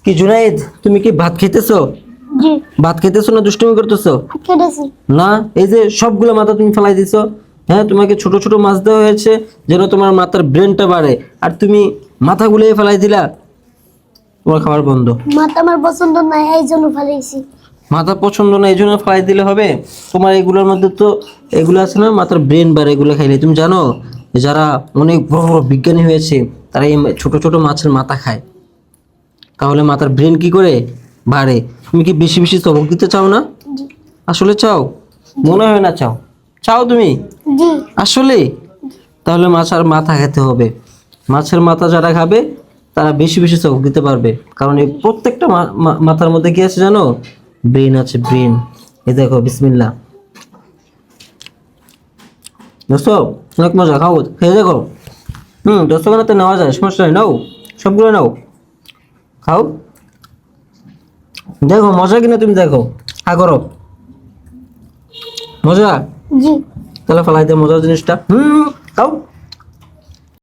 কি জুনায়েদ, তুমি কি ভাত খেতেছো? জি ভাত খেতেছো না দুষ্টুমি করতেছো? কেটেছি। না, এই যে সবগুলো মাথা তুমি ফেলাই দিছো। হ্যাঁ, তোমাকে ছোট ছোট মাছ দেওয়া হয়েছে যেন তোমার মাথার ব্রেনটা বাড়ে, আর তুমি মাথাগুলোই ফেলাই দিলা। তোমার খাবার বন্ধ। মাথা আমার পছন্দ নাই, এই জন্য ফেলেছি। মাথা পছন্দ না এই জন্য ফেলাই দিলে হবে? তোমার এগুলোর মধ্যে তো এগুলো আছে না, মাথার ব্রেন বাড়ে এগুলো খাইলে। তুমি জানো যারা অনেক বড় বড় বিজ্ঞানী হয়েছে তারা এই ছোট ছোট মাছের মাথা খায়, তাহলে মাথার ব্রেন কি করে বাড়ে। তুমি কি বেশি বেশি চবক দিতে চাও না? জি আসলে চাও? মনে হয় না চাও। চাও তুমি জি আসলে? তাহলে মাছের মাথা খেতে হবে। মাছের মাথা যারা খাবে তারা বেশি বেশি চোখ দিতে পারবে, কারণ এই প্রত্যেকটা মাথার মধ্যে কি আছে জানো? ব্রেন আছে, ব্রেন। এই দেখো, বিসমিল্লাহ। দোস্তো, অনেক মজা, খাও, খেয়ে দেখো। দোস্তখানাতে নেওয়া যায়, সমস্যা নেই, নাও, সবগুলো নাও, খাও, দেখো মজা কিনা তুমি দেখো, হা করো। মজা? জি তাহলে ফেলাই দে মজার জিনিসটা। খাও।